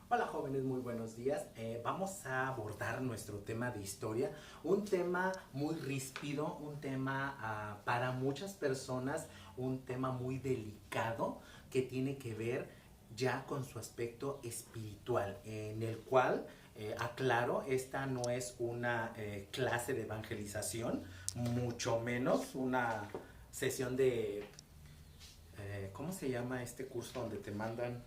Hola jóvenes, muy buenos días. Vamos a abordar nuestro tema de historia, un tema muy ríspido, un tema para muchas personas, un tema muy delicado que tiene que ver ya con su aspecto espiritual, en el cual, aclaro, esta no es una clase de evangelización, mucho menos una sesión de, ¿cómo se llama este curso donde te mandan?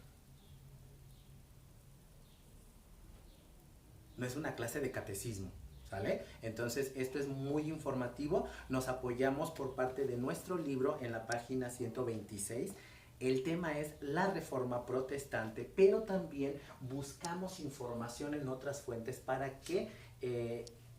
No es una clase de catecismo, ¿sale? Entonces, esto es muy informativo. Nos apoyamos por parte de nuestro libro en la página 126. El tema es la reforma protestante, pero también buscamos información en otras fuentes para que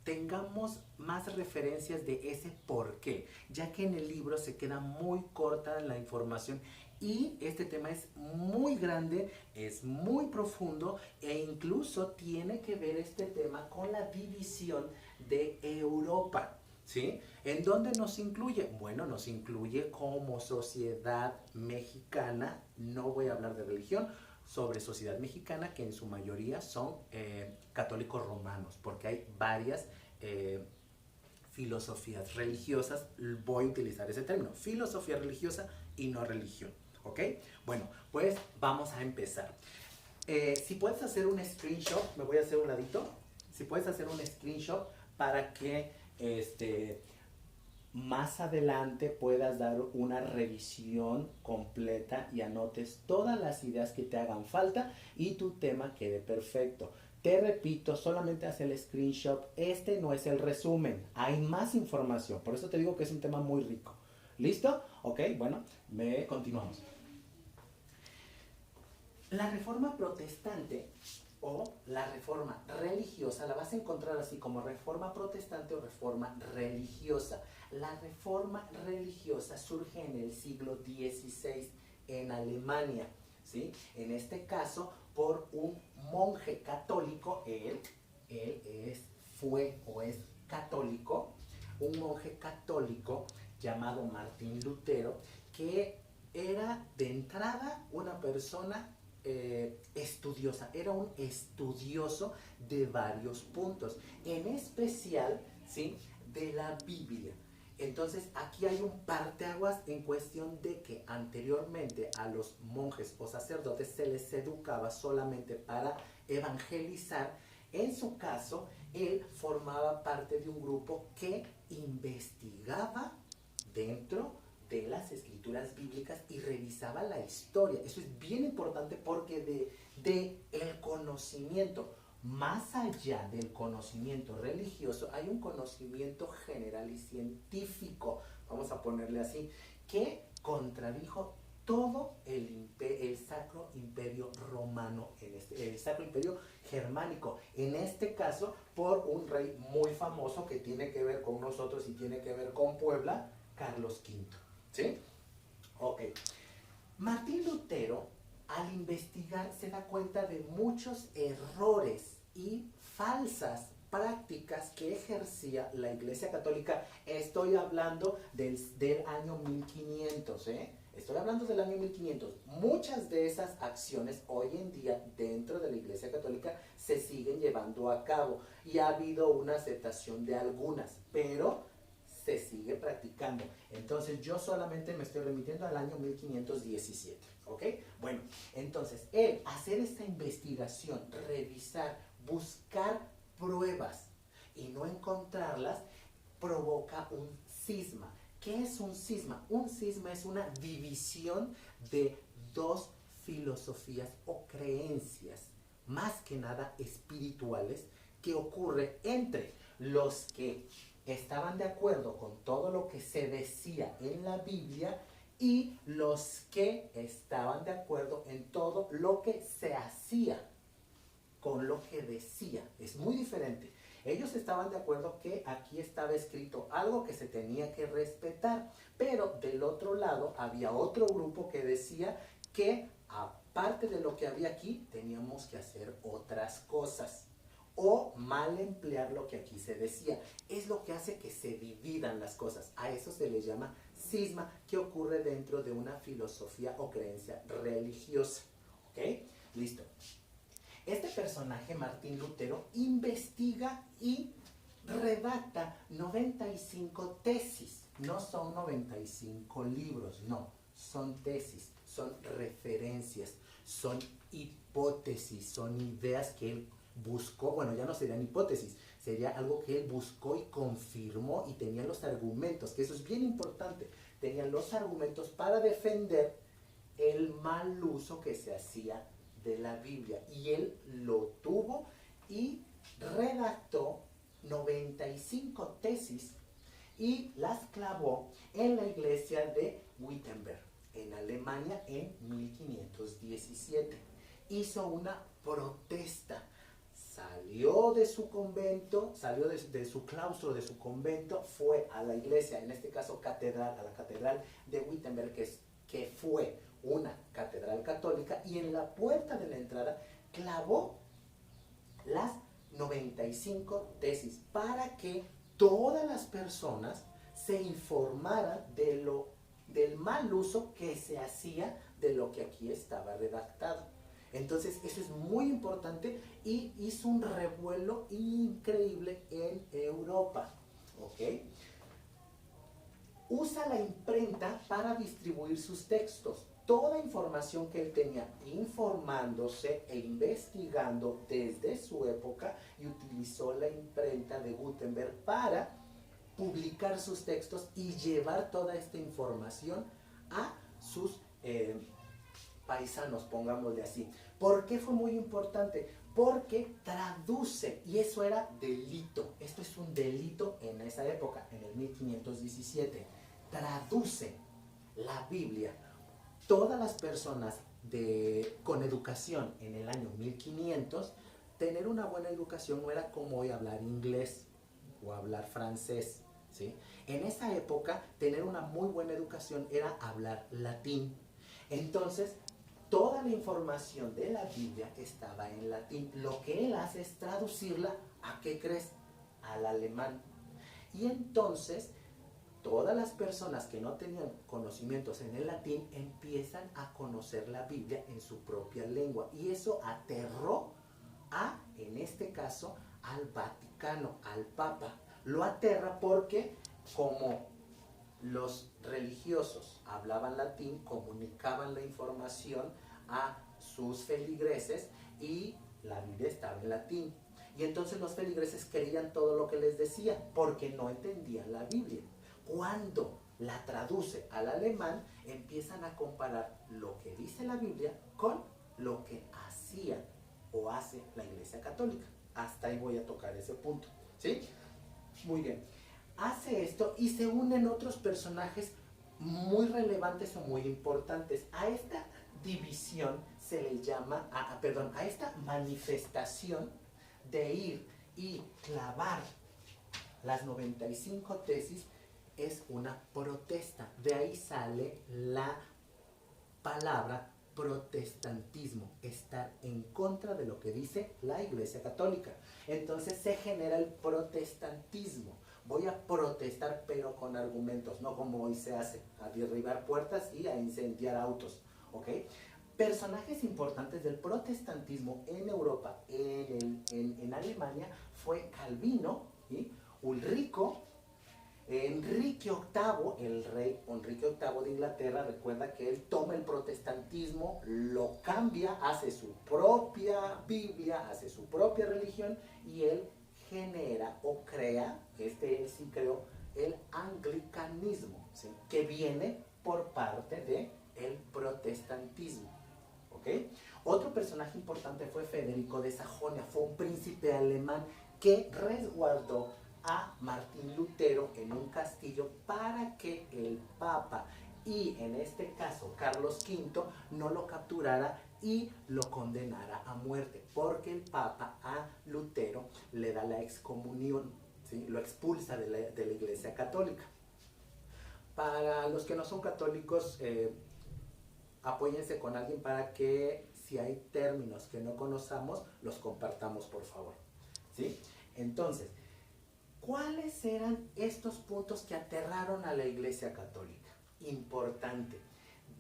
tengamos más referencias de ese por qué, ya que en el libro se queda muy corta la información y este tema es muy grande, es muy profundo e incluso tiene que ver este tema con la división de Europa. ¿Sí? ¿En dónde nos incluye? Bueno, nos incluye como sociedad mexicana, no voy a hablar de religión, sobre sociedad mexicana que en su mayoría son católicos romanos, porque hay varias filosofías religiosas, voy a utilizar ese término, filosofía religiosa y no religión, ¿ok? Bueno, pues vamos a empezar. Si puedes hacer un screenshot, me voy a hacer un ladito, si puedes hacer un screenshot para que más adelante puedas dar una revisión completa y anotes todas las ideas que te hagan falta y tu tema quede perfecto. Te repito, solamente haz el screenshot. Este no es el resumen. Hay más información. Por eso te digo que es un tema muy rico. ¿Listo? Ok, bueno, continuamos. La reforma protestante o la reforma religiosa la vas a encontrar así como reforma protestante o reforma religiosa. La reforma religiosa surge en el siglo XVI en Alemania, ¿sí? En este caso por un monje católico, fue o es católico, un monje católico llamado Martín Lutero, que era de entrada una persona estudiosa, era un estudioso de varios puntos, en especial, ¿sí?, de la Biblia. Entonces aquí hay un parteaguas en cuestión de que anteriormente a los monjes o sacerdotes se les educaba solamente para evangelizar. En su caso, él formaba parte de un grupo que investigaba dentro de las escrituras bíblicas y revisaba la historia. Eso es bien importante porque de el conocimiento, más allá del conocimiento religioso, hay un conocimiento general y científico, vamos a ponerle así, que contradijo todo el Sacro Imperio Romano, el Sacro Imperio Germánico, en este caso por un rey muy famoso que tiene que ver con nosotros y tiene que ver con Puebla, Carlos V. ¿Sí? Ok. Martín Lutero, al investigar, se da cuenta de muchos errores y falsas prácticas que ejercía la Iglesia Católica. Estoy hablando del año 1500, ¿eh? Estoy hablando del año 1500. Muchas de esas acciones hoy en día dentro de la Iglesia Católica se siguen llevando a cabo y ha habido una aceptación de algunas, pero se sigue practicando. Entonces yo solamente me estoy remitiendo al año 1517, ¿ok? Bueno, entonces él hacer esta investigación, revisar, buscar pruebas y no encontrarlas, provoca un cisma. ¿Qué es un cisma? Un cisma es una división de dos filosofías o creencias, más que nada espirituales, que ocurre entre los que estaban de acuerdo con todo lo que se decía en la Biblia y los que estaban de acuerdo en todo lo que se hacía con lo que decía. Es muy diferente. Ellos estaban de acuerdo que aquí estaba escrito algo que se tenía que respetar, pero del otro lado había otro grupo que decía que aparte de lo que había aquí, teníamos que hacer otras cosas o mal emplear lo que aquí se decía. Es lo que hace que se dividan las cosas. A eso se le llama cisma, que ocurre dentro de una filosofía o creencia religiosa. ¿Ok? Listo. Este personaje, Martín Lutero, investiga y redacta 95 tesis. No son 95 libros, no, son tesis, son referencias, son hipótesis, son ideas que él buscó. Bueno, ya no serían hipótesis, sería algo que él buscó y confirmó, y tenía los argumentos, que eso es bien importante, tenía los argumentos para defender el mal uso que se hacía de la Biblia, y él lo tuvo y redactó 95 tesis y las clavó en la iglesia de Wittenberg, en Alemania, en 1517. Hizo una protesta, salió de su convento, salió de su claustro, de su convento, fue a la iglesia, en este caso catedral, a la catedral de Wittenberg, que fue una catedral católica, y en la puerta de la entrada clavó las 95 tesis para que todas las personas se informaran del mal uso que se hacía de lo que aquí estaba redactado. Entonces eso es muy importante y hizo un revuelo increíble en Europa. ¿Ok? Usa la imprenta para distribuir sus textos. Toda información que él tenía informándose e investigando desde su época, y utilizó la imprenta de Gutenberg para publicar sus textos y llevar toda esta información a sus paisanos, pongámosle así. ¿Por qué fue muy importante? Porque traduce, y eso era delito. Esto es un delito en esa época, en el 1517. Traduce la Biblia. Todas las personas con educación en el año 1500, tener una buena educación no era como hoy hablar inglés o hablar francés, ¿sí? En esa época, tener una muy buena educación era hablar latín. Entonces, toda la información de la Biblia estaba en latín. Lo que él hace es traducirla, ¿a qué crees? Al alemán. Y entonces, todas las personas que no tenían conocimientos en el latín empiezan a conocer la Biblia en su propia lengua. Y eso aterró en este caso, al Vaticano, al Papa. Lo aterra porque, como los religiosos hablaban latín, comunicaban la información a sus feligreses y la Biblia estaba en latín. Y entonces los feligreses creían todo lo que les decía porque no entendían la Biblia. Cuando la traduce al alemán, empiezan a comparar lo que dice la Biblia con lo que hacía o hace la Iglesia Católica. Hasta ahí voy a tocar ese punto, ¿sí? Muy bien. Hace esto y se unen otros personajes muy relevantes o muy importantes. A esta división se le llama, a esta manifestación de ir y clavar las 95 tesis, es una protesta. De ahí sale la palabra protestantismo, estar en contra de lo que dice la Iglesia Católica. Entonces se genera el protestantismo. Voy a protestar, pero con argumentos, no como hoy se hace, a derribar puertas y a incendiar autos, ¿ok? Personajes importantes del protestantismo en Europa, en Alemania, fue Calvino, ¿sí? Ulrico, Enrique VIII, el rey Enrique VIII de Inglaterra. Recuerda que él toma el protestantismo, lo cambia, hace su propia Biblia, hace su propia religión, y él genera o crea, él sí creó, el anglicanismo, ¿sí? Que viene por parte del protestantismo. ¿Okay? Otro personaje importante fue Federico de Sajonia, fue un príncipe alemán que resguardó a Martín Lutero en un castillo para que el Papa, y en este caso Carlos V, no lo capturara y lo condenara a muerte, porque el Papa a Lutero le da la excomunión, ¿sí? Lo expulsa de la Iglesia Católica. Para los que no son católicos, apóyense con alguien para que, si hay términos que no conozcamos, los compartamos, por favor, ¿sí? Entonces, ¿cuáles eran estos puntos que aterraron a la Iglesia Católica? Importante.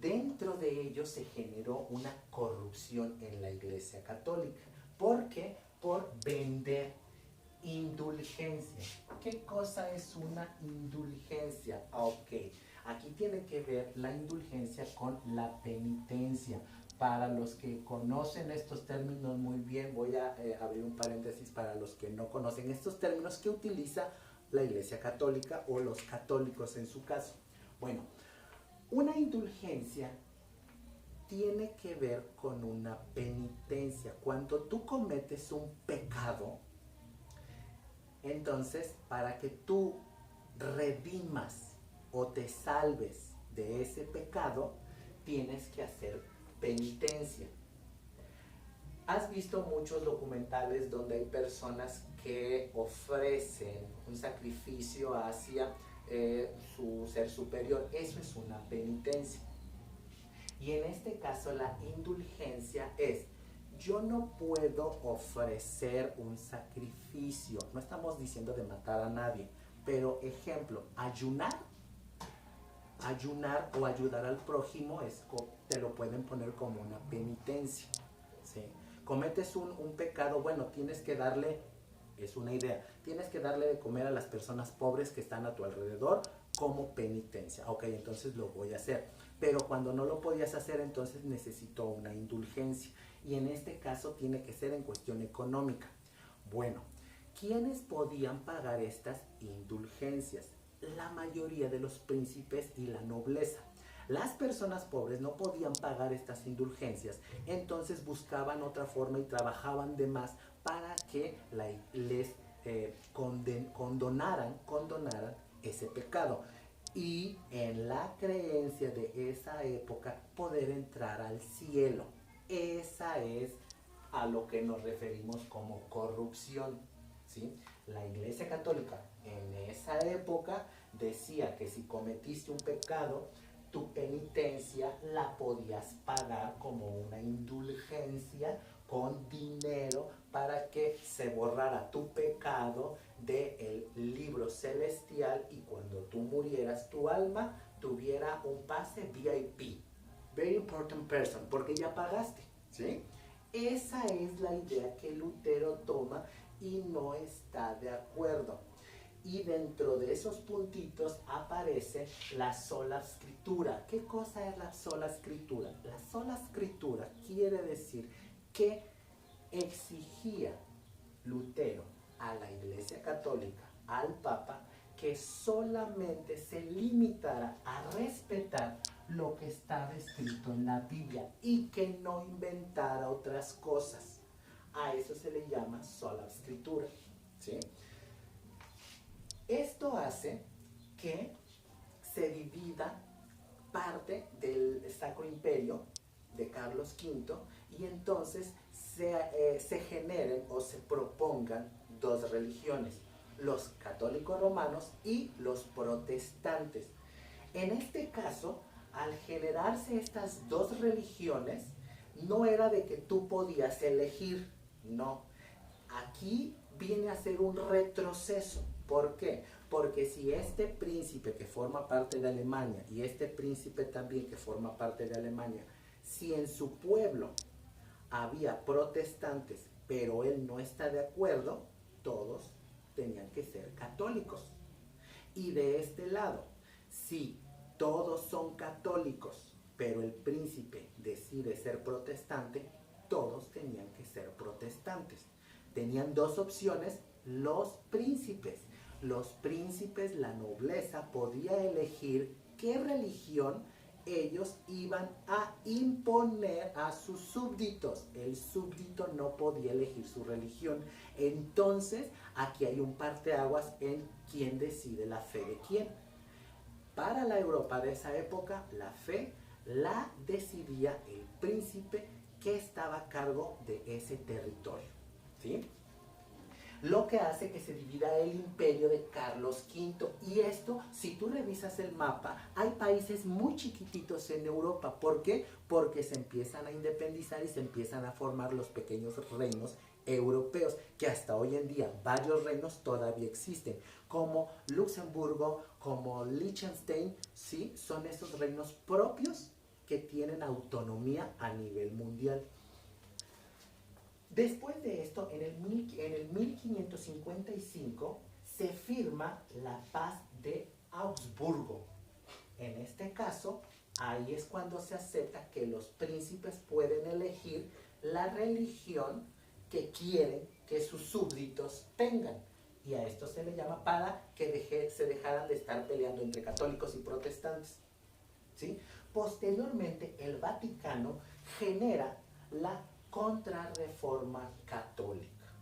Dentro de ellos se generó una corrupción en la Iglesia Católica. ¿Por qué? Por vender. Indulgencia. ¿Qué cosa es una indulgencia? Ok, aquí tiene que ver la indulgencia con la penitencia. Para los que conocen estos términos muy bien, voy a abrir un paréntesis para los que no conocen estos términos que utiliza la Iglesia Católica o los católicos en su caso. Bueno, una indulgencia tiene que ver con una penitencia. Cuando tú cometes un pecado, entonces, para que tú redimas o te salves de ese pecado, tienes que hacer penitencia. Has visto muchos documentales donde hay personas que ofrecen un sacrificio hacia su ser superior. Eso es una penitencia. Y en este caso la indulgencia es: yo no puedo ofrecer un sacrificio. No estamos diciendo de matar a nadie, pero ejemplo, ayunar o ayudar al prójimo te lo pueden poner como una penitencia, ¿sí? Cometes un pecado, bueno, tienes que darle, es una idea, tienes que darle de comer a las personas pobres que están a tu alrededor como penitencia. Ok, entonces lo voy a hacer. Pero cuando no lo podías hacer, entonces necesito una indulgencia. Y en este caso tiene que ser en cuestión económica. Bueno, ¿quiénes podían pagar estas indulgencias? La mayoría de los príncipes y la nobleza. Las personas pobres no podían pagar estas indulgencias, entonces buscaban otra forma y trabajaban de más para que les condonaran ese pecado. Y en la creencia de esa época, poder entrar al cielo. Esa es a lo que nos referimos como corrupción, ¿sí? La Iglesia Católica en esa época decía que si cometiste un pecado, tu penitencia la podías pagar como una indulgencia con dinero para que se borrara tu pecado del libro celestial y cuando tú murieras tu alma tuviera un pase VIP, Very Important Person, porque ya pagaste, ¿sí? Esa es la idea que Lutero toma y no está de acuerdo. Y dentro de esos puntitos aparece la sola escritura. ¿Qué cosa es la sola escritura? La sola escritura quiere decir que exigía Lutero a la Iglesia Católica, al Papa, que solamente se limitara a respetar lo que estaba escrito en la Biblia y que no inventara otras cosas. A eso se le llama sola escritura, ¿sí? Esto hace que se divida parte del Sacro Imperio de Carlos V y entonces se generen o se propongan dos religiones, los católicos romanos y los protestantes. En este caso, al generarse estas dos religiones, no era de que tú podías elegir, no. Aquí viene a ser un retroceso. ¿Por qué? Porque si este príncipe que forma parte de Alemania y este príncipe también que forma parte de Alemania, si en su pueblo había protestantes, pero él no está de acuerdo, todos tenían que ser católicos. Y de este lado, si todos son católicos, pero el príncipe decide ser protestante, todos tenían que ser protestantes. Tenían dos opciones los príncipes. Los príncipes, la nobleza, podía elegir qué religión ellos iban a imponer a sus súbditos. El súbdito no podía elegir su religión. Entonces, aquí hay un parteaguas en quién decide la fe de quién. Para la Europa de esa época, la fe la decidía el príncipe que estaba a cargo de ese territorio, ¿sí? Lo que hace que se divida el imperio de Carlos V. Y esto, si tú revisas el mapa, hay países muy chiquititos en Europa. ¿Por qué? Porque se empiezan a independizar y se empiezan a formar los pequeños reinos europeos, que hasta hoy en día varios reinos todavía existen, como Luxemburgo, como Liechtenstein, ¿sí? Son esos reinos propios que tienen autonomía a nivel mundial. Después de esto, en el 1555, se firma la paz de Augsburgo. En este caso, ahí es cuando se acepta que los príncipes pueden elegir la religión que quieren que sus súbditos tengan. Y a esto se le llama para que se dejaran de estar peleando entre católicos y protestantes. ¿Sí? Posteriormente, el Vaticano genera la Contrarreforma Católica.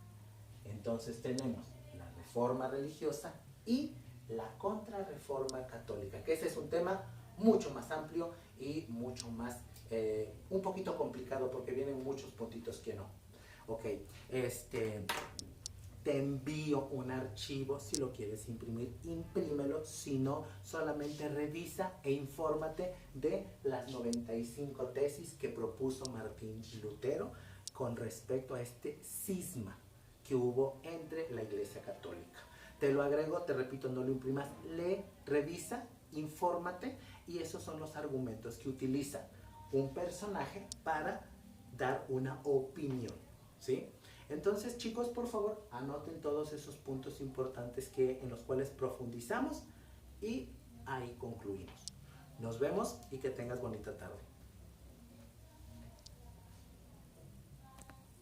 Entonces tenemos la reforma religiosa y la Contrarreforma Católica, que ese es un tema mucho más amplio y mucho más, un poquito complicado porque vienen muchos puntitos que no. Ok, te envío un archivo, si lo quieres imprimir, imprímelo, si no, solamente revisa e infórmate de las 95 tesis que propuso Martín Lutero con respecto a este cisma que hubo entre la Iglesia Católica. Te lo agrego, te repito, no lo imprimas, lee, revisa, infórmate, y esos son los argumentos que utiliza un personaje para dar una opinión, ¿sí? Entonces, chicos, por favor, anoten todos esos puntos importantes en los cuales profundizamos y ahí concluimos. Nos vemos y que tengas bonita tarde.